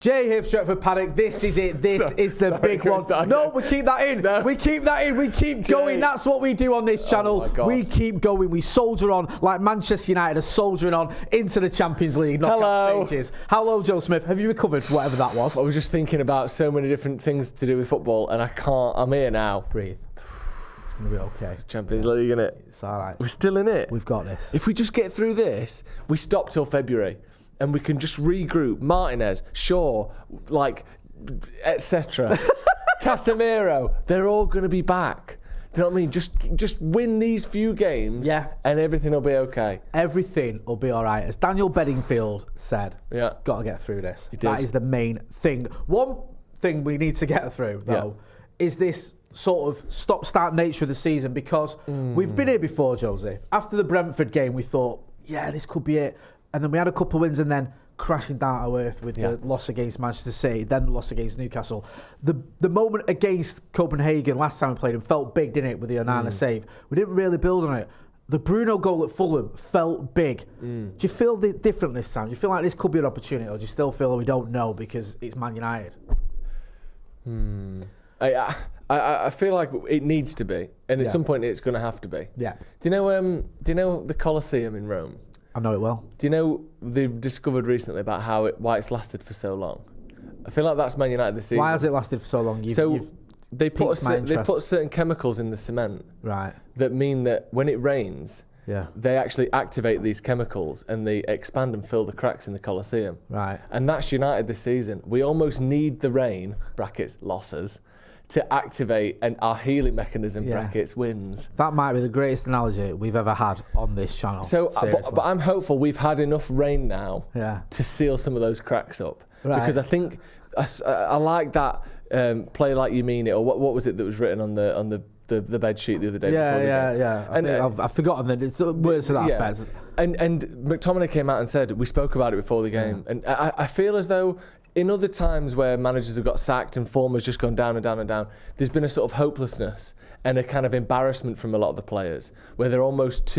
Jay here, Stretford, Paddock. This is it. This is the big one. No, we keep that in. No. We keep that in. We keep going. That's what we do on this channel. We keep going. We soldier on like Manchester United are soldiering on into the Champions League knockout stages. Hello, Joe Smith. Have you recovered whatever that was? I was just thinking about so many different things to do with football, and I can't. I'm here now. Breathe. It's going to be okay. Champions League, innit? It's all right. We're still in it. We've got this. If we just get through this, we stop till February. And we can just regroup. Martinez, Shaw, etc. Casemiro, they're all going to be back. Do you know what I mean? Just win these few games, and everything will be okay. Everything will be all right. As Daniel Bedingfield said, got to get through this. That is the main thing. One thing we need to get through, though, is this sort of stop-start nature of the season, because we've been here before, Josie. After the Brentford game, we thought, this could be it. And then we had a couple of wins and then crashing down to earth with the loss against Manchester City, then the loss against Newcastle. The moment against Copenhagen, last time we played him, felt big, didn't it, with the Onana save? We didn't really build on it. The Bruno goal at Fulham felt big. Do you feel different this time? Do you feel like this could be an opportunity, or do you still feel that we don't know because it's Man United? I feel like it needs to be, and at some point it's going to have to be. Yeah. Do you know the Colosseum in Rome? I know it well. Do you know they've discovered recently about why it's lasted for so long? I feel like that's Man United this season. Why has it lasted for so long? They put certain chemicals in the cement, right? That mean that when it rains, they actually activate these chemicals and they expand and fill the cracks in the Colosseum. Right. And that's United this season. We almost need the rain (brackets losses) to activate our healing mechanism (brackets wins). That might be the greatest analogy we've ever had on this channel. So, but I'm hopeful we've had enough rain now to seal some of those cracks up. Right. Because I think I like that play like you mean it, or what was it that was written on the bed sheet the other day before the game? And I've forgotten that it's words to that effect. And McTominay came out and said, we spoke about it before the game, and I feel as though in other times where managers have got sacked and form has just gone down and down and down, there's been a sort of hopelessness and a kind of embarrassment from a lot of the players, where they're almost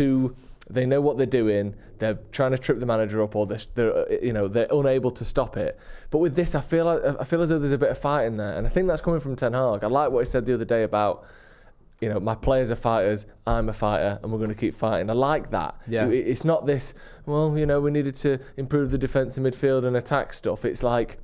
they know what they're doing, they're trying to trip the manager up, or they're unable to stop it. But with this, I feel as though there's a bit of fight in there, and I think that's coming from Ten Hag. I like what he said the other day about, my players are fighters, I'm a fighter, and we're going to keep fighting. I like that. Yeah. It's not this, we needed to improve the defence and midfield and attack stuff. It's like,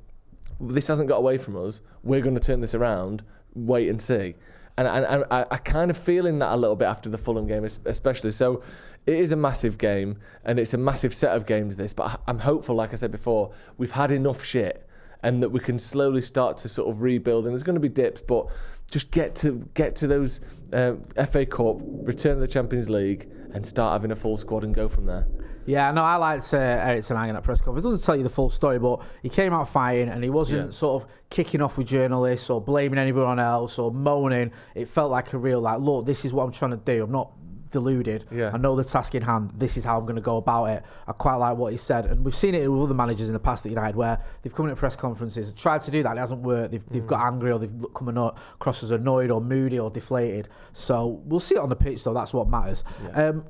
this hasn't got away from us. We're going to turn this around, wait and see. And I kind of feeling that a little bit after the Fulham game, especially. So it is a massive game, and it's a massive set of games, this. But I'm hopeful, like I said before, we've had enough shit, and that we can slowly start to sort of rebuild. And there's going to be dips, but just get to those FA Cup, return to the Champions League, and start having a full squad and go from there. Yeah, no, I liked Erik Ten Hag in that press conference. It doesn't tell you the full story, but he came out fighting, and he wasn't sort of kicking off with journalists or blaming anyone else or moaning. It felt like a real, look, this is what I'm trying to do. I'm not deluded. I know the task in hand. This is how I'm going to go about it. I quite like what he said, and we've seen it with other managers in the past at United, where they've come into press conferences, tried to do that, it hasn't worked. They've got angry, or they've come across as annoyed or moody or deflated. So we'll see it on the pitch, though. That's what matters.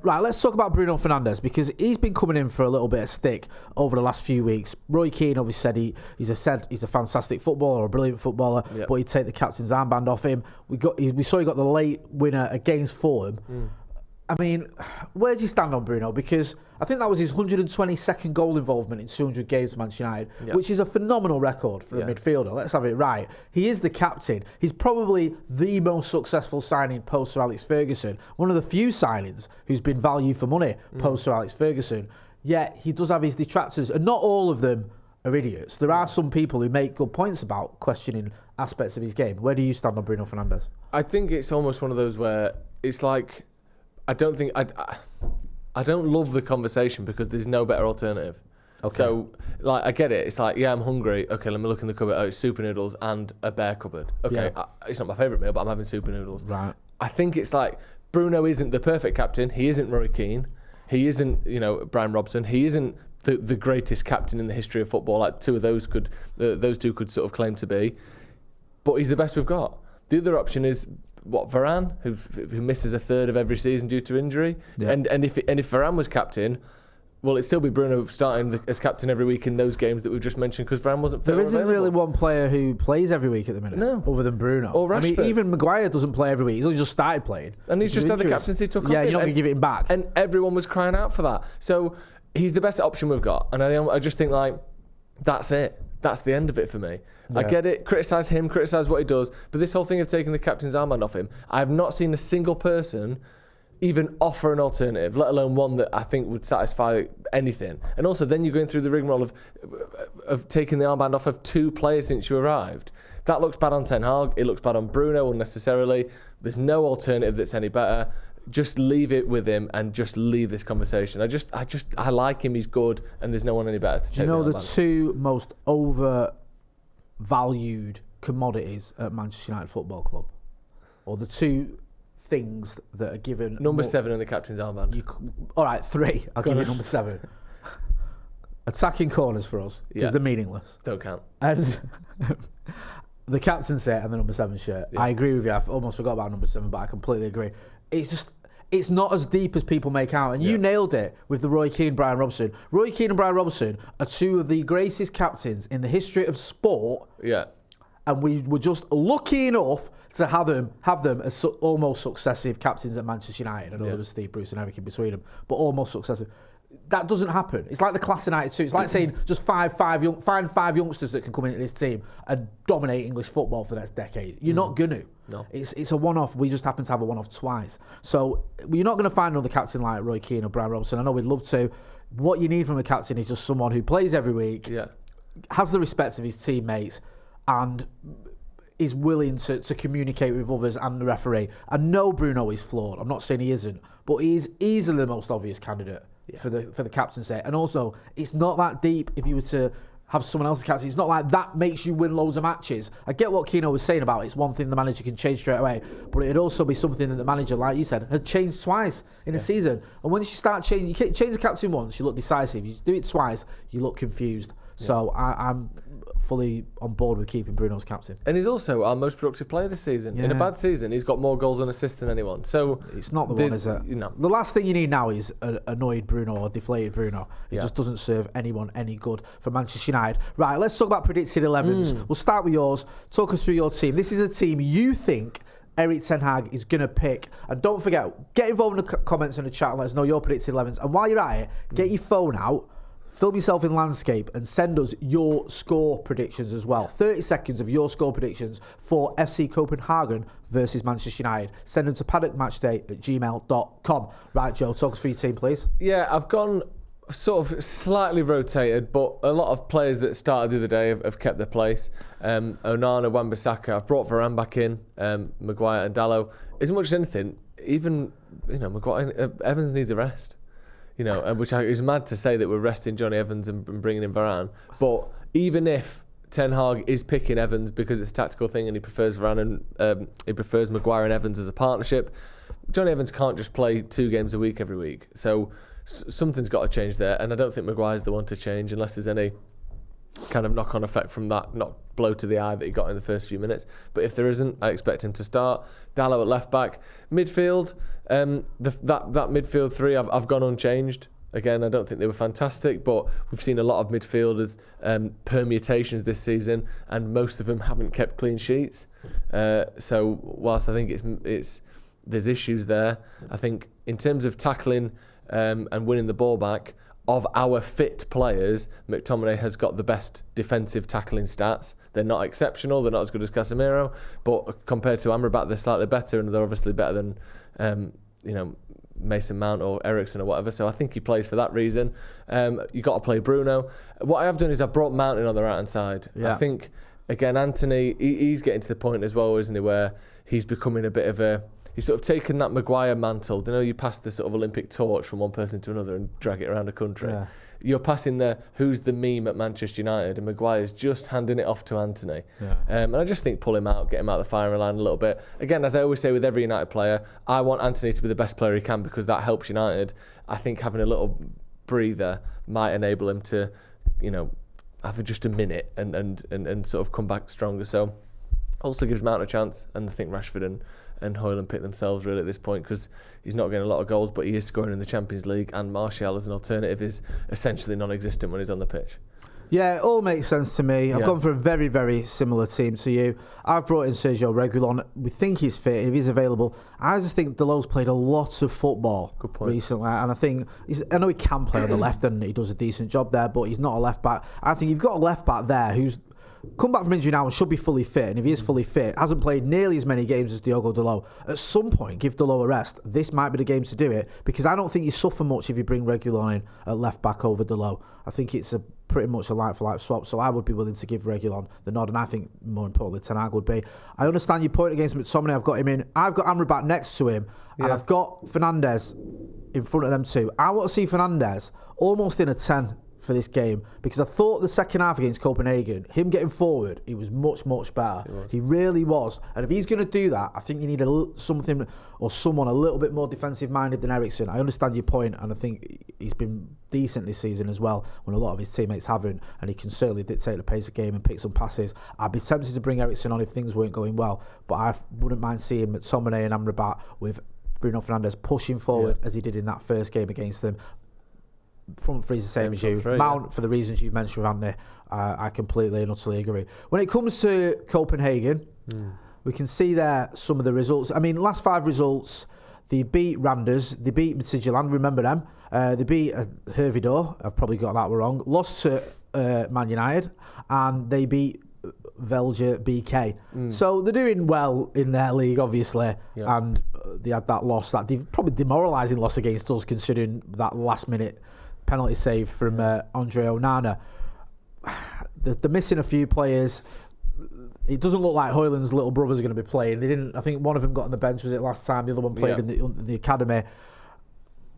Right, let's talk about Bruno Fernandes, because he's been coming in for a little bit of stick over the last few weeks. Roy Keane obviously said he's a fantastic footballer, or a brilliant footballer, but he'd take the captain's armband off him. We saw he got the late winner against Fulham. I mean, where do you stand on Bruno? Because I think that was his 122nd goal involvement in 200 games for Manchester United, which is a phenomenal record for a midfielder. Let's have it right. He is the captain. He's probably the most successful signing post Sir Alex Ferguson. One of the few signings who's been value for money post Sir Alex Ferguson. Yet he does have his detractors, and not all of them are idiots. There are some people who make good points about questioning aspects of his game. Where do you stand on Bruno Fernandes? I think it's almost one of those where it's like, I don't love the conversation because there's no better alternative. Okay. So, I get it. It's like, I'm hungry. Okay, let me look in the cupboard. Oh, it's super noodles and a bear cupboard. Okay, it's not my favourite meal, but I'm having super noodles. Right. I think it's like, Bruno isn't the perfect captain. He isn't Roy Keane. He isn't, Brian Robson. He isn't the greatest captain in the history of football. Like those two could sort of claim to be. But he's the best we've got. The other option is Varane, who misses a third of every season due to injury, and if Varane was captain, will it still be Bruno starting as captain every week in those games that we've just mentioned because Varane wasn't fit? There isn't really one player who plays every week at the minute, other than Bruno. Or Rashford. I mean, even Maguire doesn't play every week. He's only just started playing. And he's just had the captaincy took off. Yeah, you're not going to give it him back. And everyone was crying out for that. So he's the best option we've got. And I just think, like, that's it. That's the end of it for me. Yeah. I get it. Criticise him, criticise what he does. But this whole thing of taking the captain's armband off him, I have not seen a single person even offer an alternative, let alone one that I think would satisfy anything. And also, then you're going through the rigmarole of taking the armband off of 2 players since you arrived. That looks bad on Ten Hag. It looks bad on Bruno unnecessarily. There's no alternative that's any better. Just leave it with him and just leave this conversation. I like him. He's good, and there's no one any better to take. Do you know the 2 most overvalued commodities at Manchester United Football Club, or the 2 things that are given? Number 7 in the captain's armband. All right, 3. I'll give you number 7. Attacking corners for us because they're meaningless. Don't count. And the captain's set and the number 7 shirt. Yeah. I agree with you. I almost forgot about number 7, but I completely agree. It's not as deep as people make out. And you nailed it with the Roy Keane, Brian Robson. Roy Keane and Brian Robson are 2 of the greatest captains in the history of sport. Yeah. And we were just lucky enough to have them as almost successive captains at Manchester United. I know there was Steve Bruce and everything between them, but almost successive. That doesn't happen. It's like the class of 92. It's like saying just find 5 youngsters that can come into this team and dominate English football for the next decade. You're not going to. No. It's a one-off. We just happen to have a one-off twice. So you're not going to find another captain like Roy Keane or Brian Robson. I know we'd love to. What you need from a captain is just someone who plays every week, has the respect of his teammates, and is willing to communicate with others and the referee. I know Bruno is flawed. I'm not saying he isn't, but he is easily the most obvious candidate for the captaincy. And also, it's not that deep if you were to have someone else's captain. It's not like that makes you win loads of matches. I get what Keno was saying about it. It's one thing the manager can change straight away, but it'd also be something that the manager, like you said, had changed twice in a season. And once you start changing, you can't change the captain once, you look decisive. You do it twice, you look confused. So I'm fully on board with keeping Bruno as captain. And he's also our most productive player this season. In a bad season, he's got more goals and assists than anyone. So it's not the one, is it? The last thing you need now is an annoyed Bruno or deflated Bruno. It just doesn't serve anyone any good for Manchester United. Right, let's talk about predicted 11s. We'll start with yours. Talk us through your team. This is a team you think Erik Ten Hag is going to pick. And don't forget, get involved in the comments in the chat and let us know your predicted 11s. And while you're at it, get your phone out, film yourself in landscape and send us your score predictions as well. 30 seconds of your score predictions for FC Copenhagen versus Manchester United. Send them to paddockmatchday@gmail.com. Right, Joe, talk us through your team, please. Yeah, I've gone sort of slightly rotated, but a lot of players that started the other day have kept their place. Onana, Wan-Bissaka. I've brought Varane back in, Maguire and Dalot. As much as anything, even Maguire, Evans needs a rest. Which is mad to say that we're resting Johnny Evans and bringing in Varane. But even if Ten Hag is picking Evans because it's a tactical thing and he prefers Varane and he prefers Maguire and Evans as a partnership, Johnny Evans can't just play 2 games a week every week. So something's got to change there. And I don't think Maguire's the one to change unless there's any kind of knock-on effect from that blow to the eye that he got in the first few minutes. But if there isn't, I expect him to start. Dalot at left back. Midfield, that midfield 3 I've gone unchanged. Again, I don't think they were fantastic, but we've seen a lot of midfielders permutations this season, and most of them haven't kept clean sheets. So whilst I think there's issues there, I think in terms of tackling and winning the ball back, of our fit players, McTominay has got the best defensive tackling stats. They're not exceptional, they're not as good as Casemiro, but compared to Amrabat, they're slightly better, and they're obviously better than Mason Mount or Eriksen or whatever. So I think he plays for that reason. You've got to play Bruno. What I have done is I've brought Mount in on the right hand side. I think, again, Anthony, he's getting to the point as well, isn't he, where he's becoming a bit of a... He's sort of taken that Maguire mantle. You pass the sort of Olympic torch from one person to another and drag it around the country. Yeah. You're passing the who's the meme at Manchester United, and Maguire's just handing it off to Anthony. Yeah. And I just think pull him out, get him out of the firing line a little bit. Again, as I always say with every United player, I want Anthony to be the best player he can because that helps United. I think having a little breather might enable him to, have just a minute and sort of come back stronger. So also gives Mount a chance, and I think Rashford and and Højlund pick themselves really at this point, because he's not getting a lot of goals, but he is scoring in the Champions League, and Martial as an alternative is essentially non-existent when he's on the pitch. Yeah, it all makes sense to me. I've gone for a very, very similar team to you. I've brought in Sergio Reguilon. We think he's fit, if he's available. I just think Delot's played a lot of football recently, and I know he can play on the left, and he does a decent job there, but he's not a left back. I think you've got a left back there who's come back from injury now and should be fully fit, and if he is fully fit, hasn't played nearly as many games as Diogo Dalot. At some point, give Dalot a rest. This might be the game to do it, because I don't think you suffer much if you bring Reguilon in at left back over Dalot. I think it's pretty much a like-for-like swap, so I would be willing to give Reguilon the nod, and I think more importantly Ten Hag would be. I understand your point against McTominay. I've got him in. I've got Amrabat next to him, and I've got Fernandes in front of them too. I want to see Fernandes almost in a 10 for this game, because I thought the second half against Copenhagen, him getting forward, he was much, much better. He really was. And if he's going to do that, I think you need something or someone a little bit more defensive-minded than Eriksen. I understand your point, and I think he's been decent this season as well, when a lot of his teammates haven't, and he can certainly dictate the pace of the game and pick some passes. I'd be tempted to bring Eriksen on if things weren't going well, but I wouldn't mind seeing McTominay and Amrabat with Bruno Fernandes pushing forward as he did in that first game against them. Front three's the same as you. Mount, for the reasons you've mentioned, Andy, I completely and utterly agree. When it comes to Copenhagen, we can see there some of the results. I mean, last 5 results, they beat Randers, they beat Midtjylland, remember them. They beat Hervidor, I've probably got that wrong. Lost to Man United, and they beat Velge BK. So they're doing well in their league, obviously, and they had that loss, that probably demoralising loss against us, considering that last-minute penalty save from Andre Onana. They're missing a few players. It doesn't look like Højlund's little brothers are going to be playing. I think one of them got on the bench, was it last time? The other one played in the academy.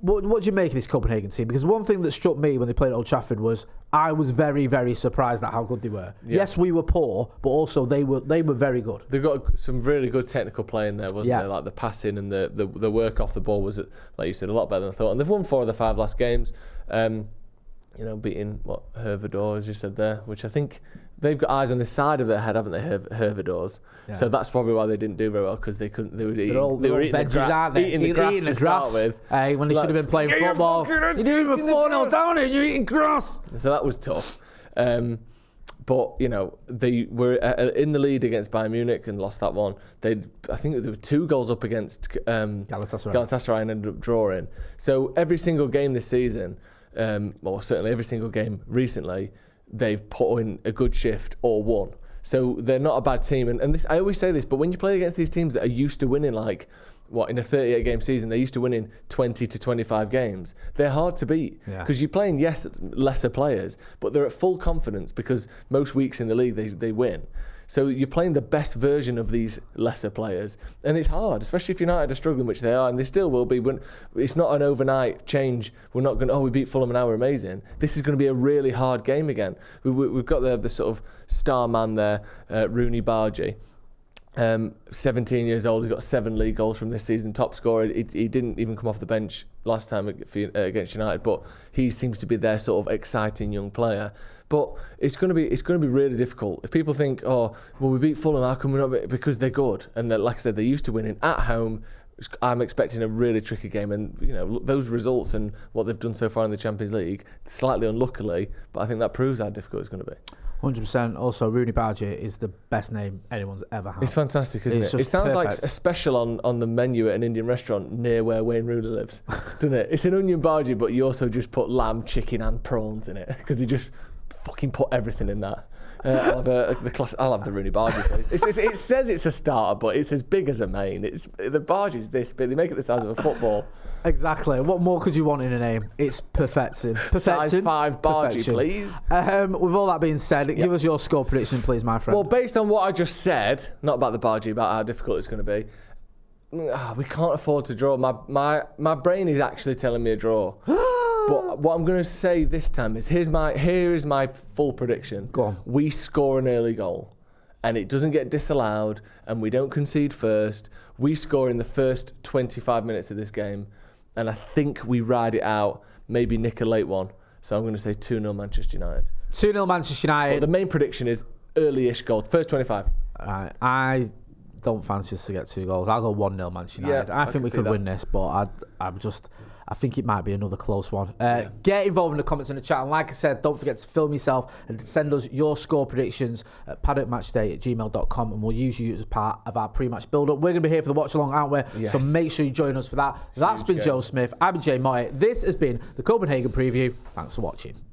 What do you make of this Copenhagen team? Because one thing that struck me when they played at Old Trafford was I was very, very surprised at how good they were. Yeah. Yes, we were poor, but also they were very good. They've got some really good technical play in there, wasn't there? Like the passing and the work off the ball was, like you said, a lot better than I thought. And they've won 4 of the 5 last games. Beating Hervidor, as you said there, which I think they've got eyes on the side of their head, haven't they? Hervidors. Yeah. So that's probably why they didn't do very well, because they couldn't. They were eating. They were eating veggies, aren't they? Eating the grass to start with. When they should have been playing football. You're doing 4-0 down here. You're eating grass. So that was tough. But they were in the lead against Bayern Munich and lost that one. I think there were 2 goals up against Galatasaray and ended up drawing. So every single game this season, or certainly every single game recently, they've put in a good shift or won. So they're not a bad team. And this, I always say this, but when you play against these teams that are used to winning, in a 38-game season, they're used to winning 20 to 25 games. They're hard to beat, because you're playing, lesser players, but they're at full confidence, because most weeks in the league they win. So you're playing the best version of these lesser players, and it's hard, especially if United are struggling, which they are, and they still will be. It's not an overnight change. We're not going, we beat Fulham and now we're amazing. This is going to be a really hard game again. We've got the sort of star man there, Rooney Bargy. 17 years old, he's got 7 league goals from this season, top scorer. He didn't even come off the bench last time against United, but he seems to be their sort of exciting young player. But it's going to be really difficult. If people think, we beat Fulham, how come we're not? Because they're good, and like I said, they're used to winning at home. I'm expecting a really tricky game, and those results and what they've done so far in the Champions League, slightly unluckily, but I think that proves how difficult it's going to be. 100%. Also, Rooney Bargy is the best name anyone's ever had. It's fantastic, isn't it? It sounds like a special on the menu at an Indian restaurant near where Wayne Rooney lives, doesn't it? It's an onion bhaji, but you also just put lamb, chicken and prawns in it, because he just fucking put everything in that. I'll have the Rooney Bargy, please. It says it's a starter, but it's as big as a main. The Bargy's this big. They make it the size of a football. Exactly. What more could you want in a name? It's perfecting. Size 5 Bargy, please. With all that being said, give us your score prediction, please, my friend. Well, based on what I just said, not about the Bargy, about how difficult it's going to be, we can't afford to draw. My brain is actually telling me a draw. But what I'm going to say this time is here is my full prediction. Go on. We score an early goal, and it doesn't get disallowed, and we don't concede first. We score in the first 25 minutes of this game, and I think we ride it out, maybe nick a late one. So I'm going to say 2-0 Manchester United. 2-0 Manchester United. But the main prediction is early-ish goal, first 25. I don't fancy us to get 2 goals. I'll go 1-0 Manchester United. I think we could win this, but I think it might be another close one. Get involved in the comments in the chat. And like I said, don't forget to film yourself and send us your score predictions at paddockmatchday@gmail.com, and we'll use you as part of our pre-match build-up. We're going to be here for the watch-along, aren't we? Yes. So make sure you join us for that. That's been Joe Smith. I've been Jay Motti. This has been the Copenhagen preview. Thanks for watching.